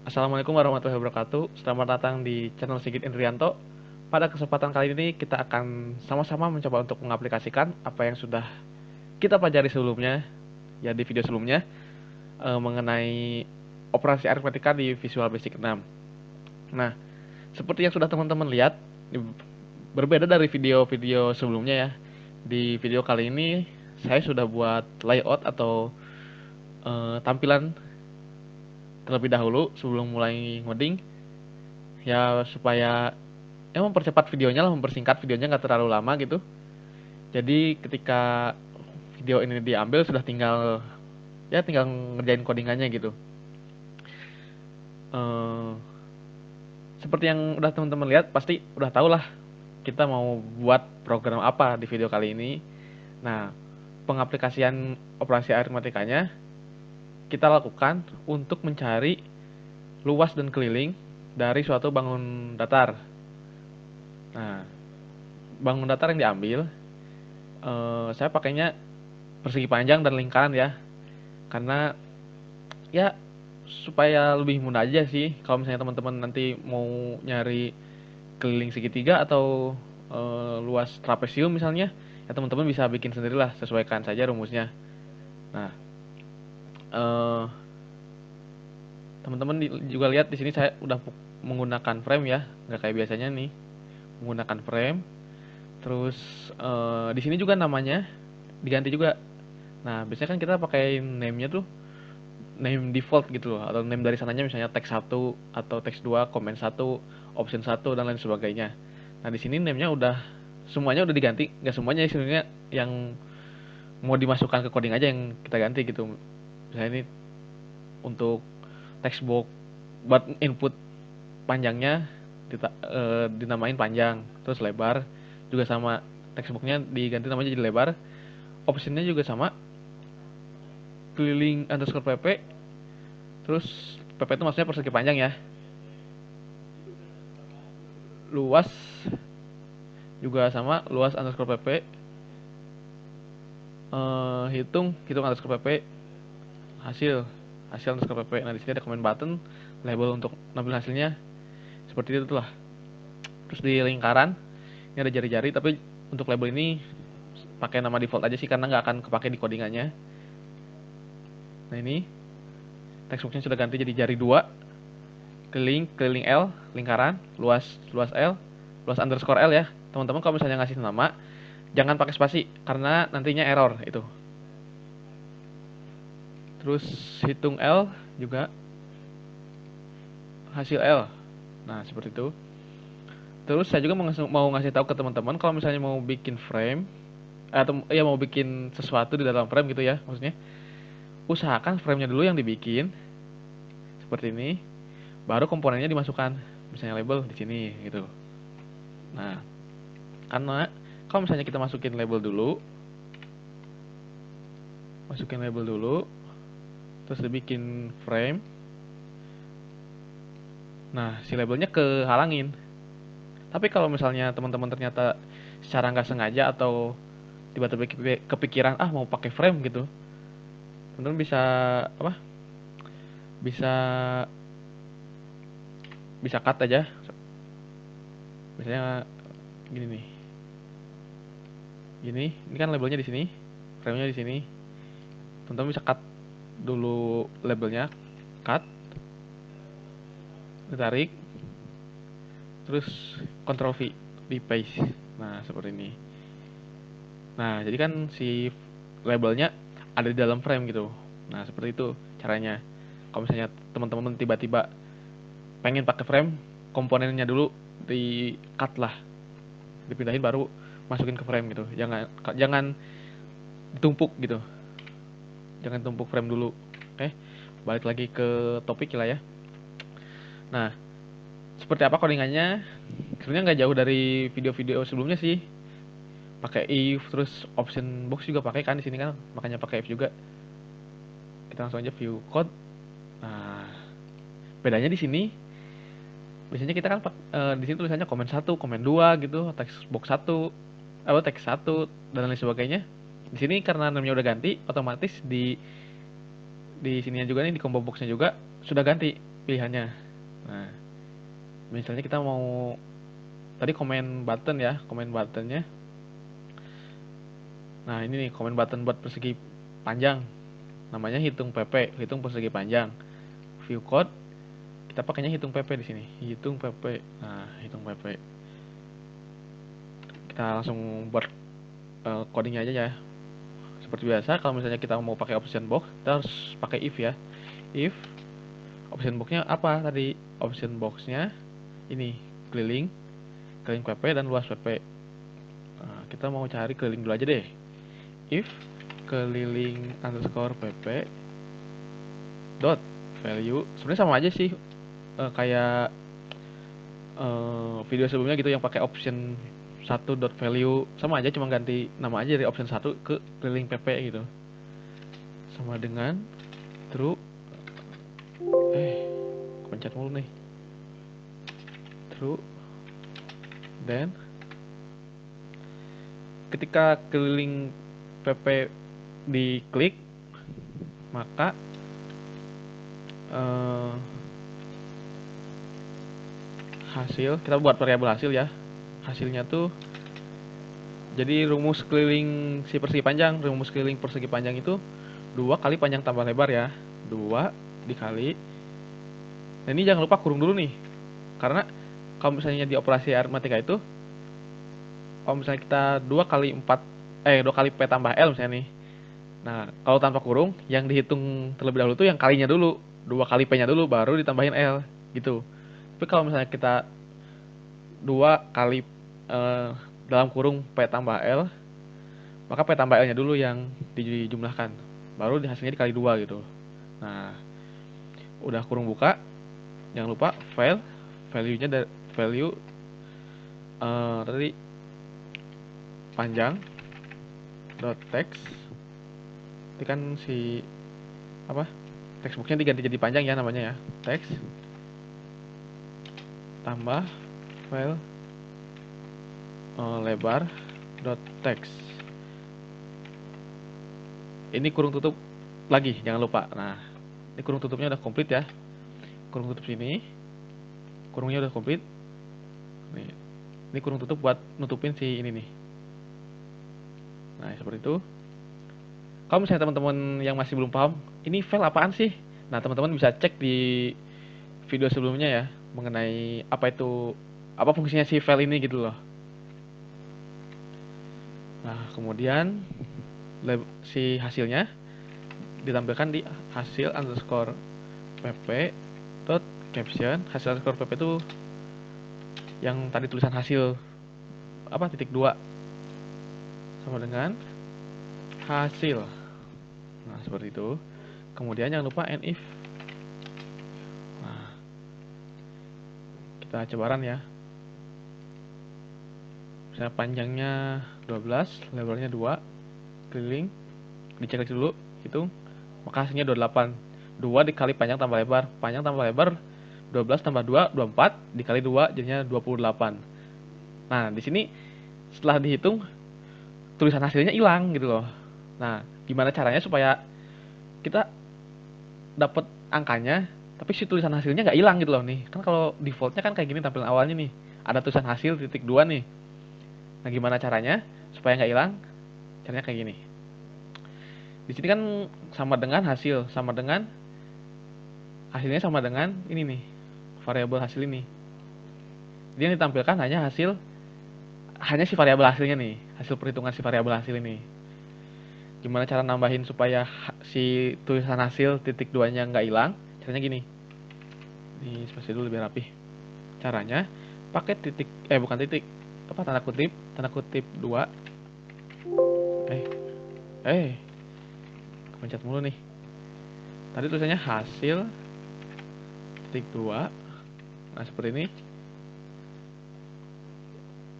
Assalamualaikum warahmatullahi wabarakatuh. Selamat datang di channel Sigit Indrianto. Pada kesempatan kali ini kita akan sama-sama mencoba untuk mengaplikasikan apa yang sudah kita pelajari sebelumnya, ya di video sebelumnya, mengenai operasi aritmatika di Visual Basic 6. Nah, seperti yang sudah teman-teman lihat, berbeda dari video-video sebelumnya ya. Di video kali ini saya sudah buat layout atau tampilan terlebih dahulu sebelum mulai ngoding, ya supaya mempercepat videonya lah, mempersingkat videonya nggak terlalu lama gitu. Jadi ketika video ini diambil sudah tinggal ngerjain codingannya gitu. Eh, Seperti yang udah teman-teman lihat pasti udah tau lah kita mau buat program apa di video kali ini. Nah, pengaplikasian operasi aritmatikanya kita lakukan untuk mencari luas dan keliling dari suatu bangun datar. Nah, bangun datar yang diambil, saya pakainya persegi panjang dan lingkaran ya, karena ya supaya lebih mudah aja sih kalau misalnya teman-teman nanti mau nyari keliling segitiga atau luas trapesium misalnya, ya teman-teman bisa bikin sendirilah, sesuaikan saja rumusnya. Nah, eh, teman-teman juga lihat di sini saya udah menggunakan frame ya, nggak kayak biasanya nih menggunakan frame. Terus di sini juga namanya diganti juga. Nah, biasanya kan kita pakai name-nya tuh name default gitu loh, atau name dari sananya misalnya teks 1 atau teks 2, comment 1, option 1 dan lain sebagainya. Nah, di sini name-nya udah semuanya udah diganti, nggak semuanya sebenarnya, yang mau dimasukkan ke coding aja yang kita ganti gitu. Misalnya ini untuk text box buat input panjangnya dinamain panjang, terus lebar juga sama, text box-nya diganti namanya jadi lebar, optionnya juga sama, keliling underscore pp, terus pp itu maksudnya persegi panjang ya, luas juga sama, luas underscore pp, hitung underscore pp, hasil hasil underscore pp. Nah, di sini ada comment button, label untuk nampilin hasilnya seperti itu lah. Terus di lingkaran ini ada jari-jari, tapi untuk label ini pakai nama default aja sih karena nggak akan kepake di codingannya. Nah, ini textboxnya sudah ganti jadi jari 2, keliling L, lingkaran, luas luas L, luas underscore L ya. Teman-teman kalau misalnya ngasih nama jangan pakai spasi karena nantinya error itu. Terus hitung L juga, hasil L. Nah, seperti itu. Terus saya juga mau ngasih tahu ke teman-teman kalau misalnya mau bikin frame atau ya mau bikin sesuatu di dalam frame gitu ya, maksudnya usahakan frame-nya dulu yang dibikin seperti ini, baru komponennya dimasukkan. Misalnya label di sini gitu. Nah, karena kalau misalnya kita masukin label dulu, terus dibikin frame. Nah, si labelnya kehalangin. Tapi kalau misalnya teman-teman ternyata secara nggak sengaja atau tiba-tiba kepikiran mau pakai frame gitu, teman-teman bisa apa? Bisa bisa cut aja. Misalnya gini nih. Ini kan labelnya di sini, frame-nya di sini. Teman-teman bisa cut dulu labelnya, cut, ditarik, terus Ctrl V di paste. Nah, seperti ini. Nah, jadi kan si labelnya ada di dalam frame gitu. Nah, seperti itu caranya. Kalau misalnya teman-teman tiba-tiba pengen pakai frame, komponennya dulu di cut lah, dipindahin baru masukin ke frame gitu. Jangan jangan ditumpuk gitu. Jangan tumpuk frame dulu. Oke. Balik lagi ke topik lah ya. Nah, seperti apa codingannya? Sebenarnya nggak jauh dari video-video sebelumnya sih. Pakai if, terus option box juga pakai kan di sini kan, makanya pakai if juga. Kita langsung aja view code. Nah, bedanya di sini biasanya kita kan di sini tulisannya komen 1, komen 2 gitu, text box 1, teks 1 dan lain sebagainya. Di sini karena namanya udah ganti, otomatis di sininya juga nih, di combo boxnya juga sudah ganti. pilihannya. Nah, misalnya kita mau tadi comment button ya, comment buttonnya. Nah, ini nih comment button buat persegi panjang. Namanya hitung PP, hitung persegi panjang. View code, kita pakainya hitung PP di sini. Hitung PP. Nah, hitung PP. Kita langsung buat codingnya aja ya. Seperti biasa, kalau misalnya kita mau pakai option box, kita harus pakai if ya. If option boxnya apa tadi? Option boxnya ini keliling PP dan luas PP. Nah, kita mau cari keliling dulu aja deh. If keliling underscore PP dot value, sebenarnya sama aja sih kayak video sebelumnya gitu yang pakai option 1 dot value, sama aja, cuma ganti nama aja dari option 1 ke keliling PP gitu. Sama dengan true. Pencet mulu nih. True. Dan ketika keliling PP diklik, maka hasil, kita buat variabel hasil ya. Hasilnya tuh jadi rumus keliling si persegi panjang. Rumus keliling persegi panjang itu 2 kali panjang tambah lebar ya. 2 dikali. Nah, ini jangan lupa kurung dulu nih. Karena kalau misalnya di operasi aritmatika itu, kalau misalnya kita 2 kali 2 kali P tambah L misalnya nih. Nah, kalau tanpa kurung, yang dihitung terlebih dahulu tuh yang kalinya dulu. 2 kali P-nya dulu, baru ditambahin L. Gitu. Tapi kalau misalnya kita 2 kali dalam kurung P tambah L, maka P tambah L-nya dulu yang dijumlahkan. Baru hasilnya dikali 2 gitu. Nah, udah kurung buka, jangan lupa value-nya dari value tadi panjang dot text. Ini kan si apa? Textbooknya diganti jadi panjang ya namanya ya. Text tambah file lebar dot text. Ini kurung tutup lagi, jangan lupa. Nah, ini kurung tutupnya udah komplit ya. Kurung tutup sini, kurungnya udah komplit. Nih, ini kurung tutup buat nutupin si ini nih. Nah, seperti itu. Kalau misalnya teman-teman yang masih belum paham, ini file apaan sih? Nah, teman-teman bisa cek di video sebelumnya ya, mengenai apa fungsinya si file ini gitu loh. Nah, kemudian si hasilnya ditampilkan di hasil underscore pp dot caption. Hasil underscore pp itu yang tadi tulisan hasil titik 2 sama dengan hasil. Nah, seperti itu. Kemudian jangan lupa and if. Nah, kita coba run ya. Misalnya panjangnya 12, lebarnya 2, keliling, dicek dulu, hitung, maka hasilnya 28. 2 dikali panjang tambah lebar, 12 tambah 2, 24, dikali 2 jadinya 28. Nah, di sini setelah dihitung, tulisan hasilnya hilang gitu loh. Nah, gimana caranya supaya kita dapat angkanya, tapi si tulisan hasilnya nggak hilang gitu loh nih. Kan kalau defaultnya kan kayak gini tampilan awalnya nih, ada tulisan hasil titik 2 nih. Nah, gimana caranya supaya nggak hilang? Caranya kayak gini. Di sini kan sama dengan hasilnya sama dengan ini nih, variabel hasil ini. Dia yang ditampilkan hanya si variabel hasilnya nih, hasil perhitungan si variabel hasil ini. Gimana cara nambahin supaya si tulisan hasil titik 2-nya nggak hilang? Caranya gini. Ini spasi dulu lebih rapi. Caranya pakai bukan titik, tanda kutip 2. Pencet mulu nih. Tadi tulisannya hasil titik 2. Nah, seperti ini.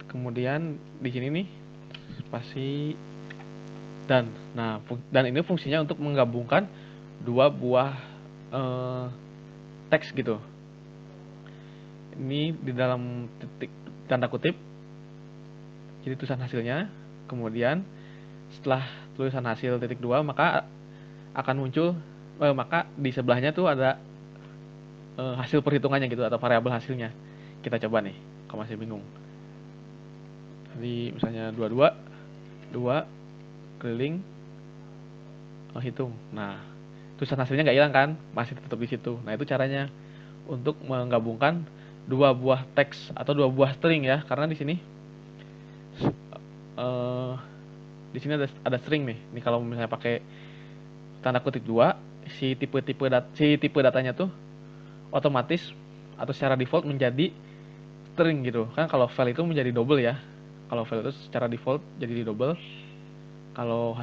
Kemudian di sini nih spasi dan. Nah, dan ini fungsinya untuk menggabungkan dua buah teks gitu. Ini di dalam titik tanda kutip. Jadi tulisan hasilnya. Kemudian setelah tulisan hasil titik 2, maka akan muncul maka di sebelahnya tuh ada hasil perhitungannya gitu atau variabel hasilnya. Kita coba nih kalau masih bingung. Tadi misalnya 22 2 keliling hitung. Nah, tulisan hasilnya nggak hilang kan? Masih tetap di situ. Nah, itu caranya untuk menggabungkan dua buah teks atau dua buah string ya. Karena di sini eh di sini ada string nih. Ini kalau misalnya pakai tanda kutip 2, si tipe datanya tuh otomatis atau secara default menjadi string gitu. Kan kalau file itu menjadi double ya. Kalau file itu secara default jadi double. Kalau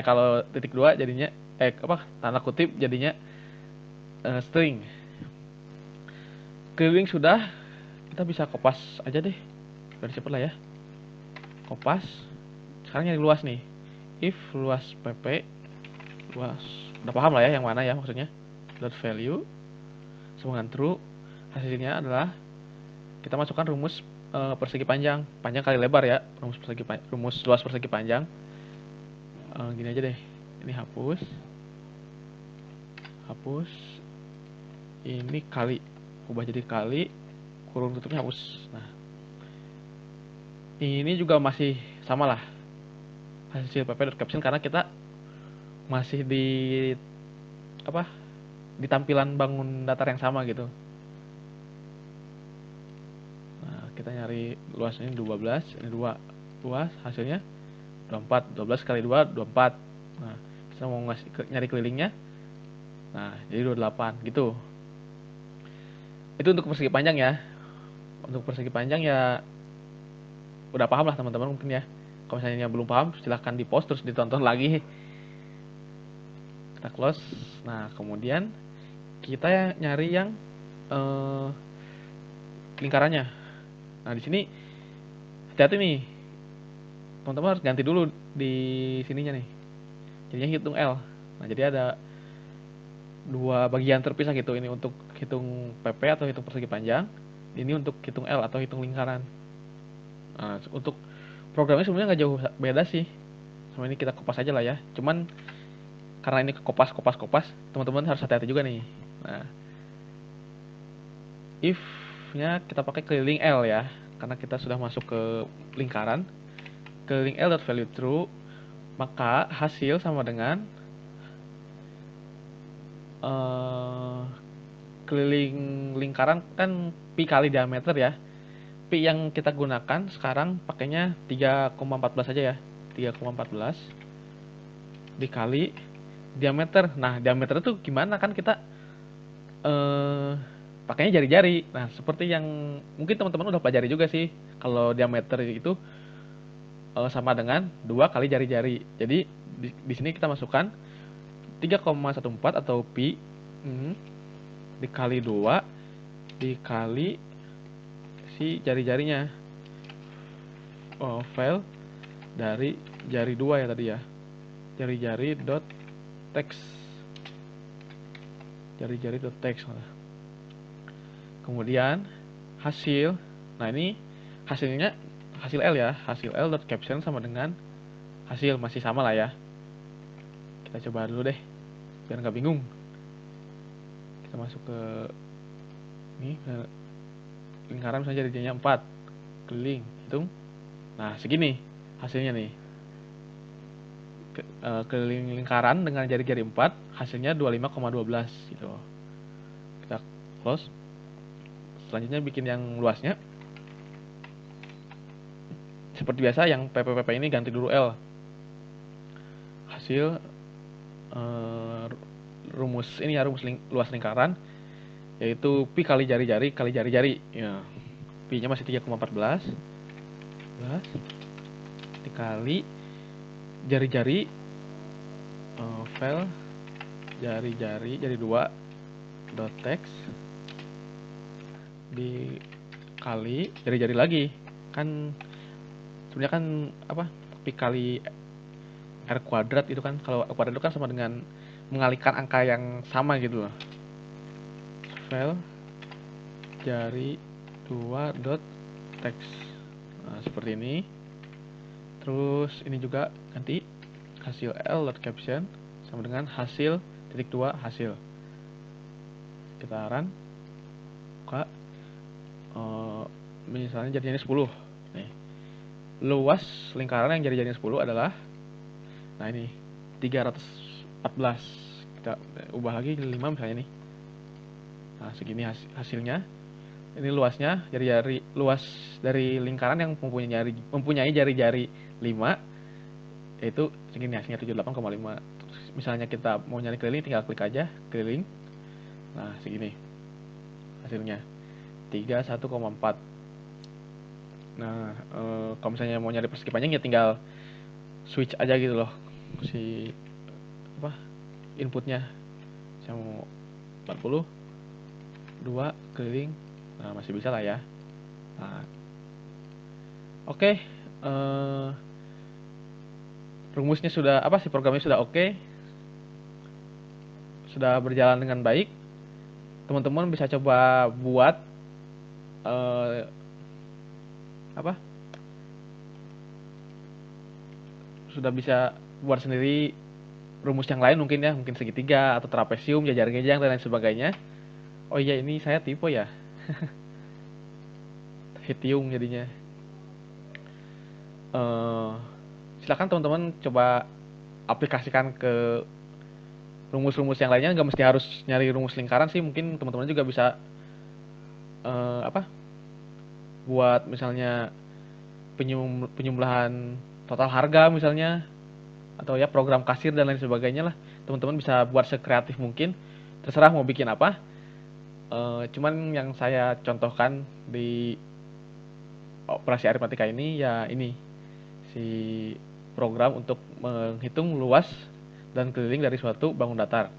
kalau titik 2 jadinya tanda kutip jadinya string. Keliling sudah, kita bisa kopas aja deh. Biar cepet lah ya. Kopas. Sekarang yang luas nih. If luas pp luas, udah paham lah ya yang mana ya maksudnya. Dot value sama dengan true. Hasilnya adalah kita masukkan rumus persegi panjang kali lebar ya. Rumus luas persegi panjang. Gini aja deh. Ini hapus. Ini kali, ubah jadi kali, kurung tutupnya hapus. Nah, ini juga masih sama lah hasil pp.caption karena kita masih di tampilan bangun datar yang sama gitu. Nah, kita nyari luas ini 12, ini 2 luas, hasilnya 24, 12 kali 2 24. Nah, kita mau nyari kelilingnya. Nah, jadi 28 gitu. Itu untuk persegi panjang ya. Untuk persegi panjang ya udah paham lah teman-teman mungkin ya. Kalau misalnya belum paham silahkan di post terus ditonton lagi. Kita close. Nah, kemudian kita nyari yang lingkarannya. Nah, di sini hati-hati nih. Teman-teman harus ganti dulu di sininya nih. Jadinya hitung L. Nah, jadi ada dua bagian terpisah gitu. Ini untuk hitung PP atau hitung persegi panjang. Ini untuk hitung L atau hitung lingkaran. Nah, untuk programnya sebenarnya nggak jauh beda sih. Sama ini kita kopas aja lah ya. Cuman karena ini kopas, teman-teman harus hati-hati juga nih. Nah, if-nya kita pakai keliling L ya, karena kita sudah masuk ke lingkaran. Keliling L dot value true, maka hasil sama dengan keliling lingkaran kan pi kali diameter ya. Pi yang kita gunakan sekarang pakainya 3,14 aja ya. 3,14 dikali diameter. Nah, diameter itu gimana kan kita pakainya jari-jari. Nah, seperti yang mungkin teman-teman udah pelajari juga sih. Kalau diameter itu sama dengan 2 kali jari-jari. Jadi di sini kita masukkan 3,14 atau pi dikali 2 dikali si jari-jarinya. File dari jari 2 ya tadi ya. Jari-jari dot text. Jari-jari dot text. Kemudian hasil. Nah, ini hasilnya hasil L ya. Hasil L dot caption sama dengan hasil, masih sama lah ya. Kita coba dulu deh biar nggak bingung. Kita masuk ke ini lingkaran misalnya jadinya 4 keliling hitung. Nah, segini hasilnya nih. Keliling lingkaran dengan jari-jari 4 hasilnya 25,12 gitu. Kita close. Selanjutnya bikin yang luasnya. Seperti biasa yang PP ini ganti dulu L. Hasil rumus ini ya, rumus luas lingkaran yaitu pi kali jari-jari kali jari-jari ya. Pi nya masih 3,14 dikali jari-jari file jari-jari jari 2 dot text dikali jari-jari lagi. Kan sebenarnya kan pi kali R kuadrat itu kan, kalau R kuadrat itu kan sama dengan mengalihkan angka yang sama gitu loh. File jari 2 dot text. Nah, seperti ini. Terus ini juga nanti hasil L dot caption sama dengan hasil titik 2 hasil. Kita run. buka. Misalnya jari-jarinya 10 nih. Luas lingkaran yang jari-jarinya 10 adalah, nah ini 314. Kita ubah lagi 5 misalnya nih. Nah segini hasilnya. Ini luasnya, jari-jari luas dari lingkaran yang mempunyai jari-jari 5, yaitu segini hasilnya 78,5. Misalnya kita mau nyari keliling, tinggal klik aja keliling. Nah segini hasilnya 31,4. Nah kalau misalnya mau nyari persegi panjang ya tinggal switch aja gitu loh si apa inputnya. Saya mau 40 2 keliling. Nah masih bisa lah ya. Nah oke, rumusnya sudah si programnya sudah oke, sudah berjalan dengan baik. Teman-teman bisa coba buat apa sudah bisa buat sendiri rumus yang lain mungkin ya, mungkin segitiga atau trapesium, jajar gejang dan lain sebagainya. Oh iya, ini saya tipe ya. Hitium jadinya. Silakan teman-teman coba aplikasikan ke rumus-rumus yang lainnya, nggak mesti harus nyari rumus lingkaran sih. Mungkin teman-teman juga bisa buat misalnya penyembelahan total harga misalnya, atau ya program kasir dan lain sebagainya lah. Teman-teman bisa buat sekreatif mungkin, terserah mau bikin apa. Cuman yang saya contohkan di operasi aritmatika ini ya ini si program untuk menghitung luas dan keliling dari suatu bangun datar.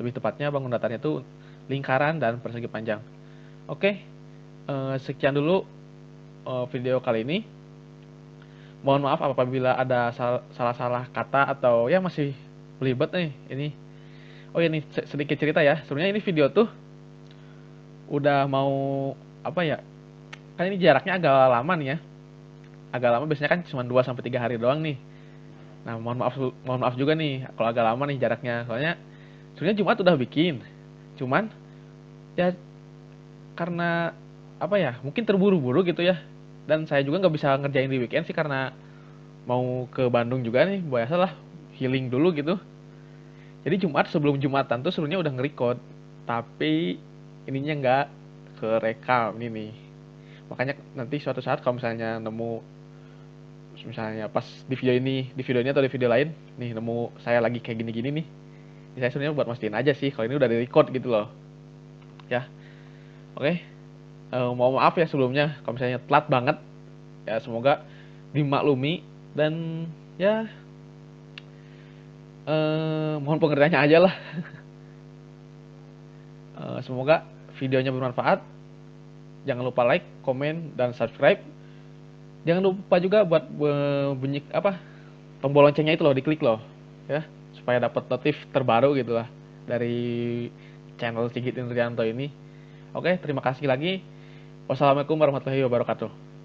Lebih tepatnya bangun datarnya itu lingkaran dan persegi panjang. Oke, sekian dulu video kali ini. Mohon maaf apabila ada salah-salah kata atau ya masih belibet nih ini. Oh ya nih sedikit cerita ya. Sebenarnya ini video tuh udah mau kan ini jaraknya agak lama nih ya. Agak lama, biasanya kan cuma 2 sampai 3 hari doang nih. Nah, mohon maaf juga nih kalau agak lama nih jaraknya. Soalnya sebenarnya Jumat udah bikin. Cuman ya karena mungkin terburu-buru gitu ya. Dan saya juga nggak bisa ngerjain di weekend sih karena mau ke Bandung juga nih, biasa lah healing dulu gitu. Jadi Jumat sebelum Jumatan tuh sebenarnya udah nge-record, tapi ininya nggak kerekam ini nih. Makanya nanti suatu saat kalau misalnya nemu, misalnya pas di video ini atau di video lain nih nemu saya lagi kayak gini-gini nih, saya sebenarnya buat mastiin aja sih kalau ini udah di-record gitu loh. Ya. Oke. Mau maaf ya sebelumnya kalau misalnya telat banget. Ya semoga dimaklumi dan ya mohon pengertiannya aja lah. Semoga videonya bermanfaat. Jangan lupa like, komen, dan subscribe. Jangan lupa juga buat bunyi tombol loncengnya itu loh, diklik loh ya, supaya dapat notif terbaru gitu lah dari channel Sigit Indrianto ini. Oke, terima kasih lagi. Wassalamualaikum warahmatullahi wabarakatuh.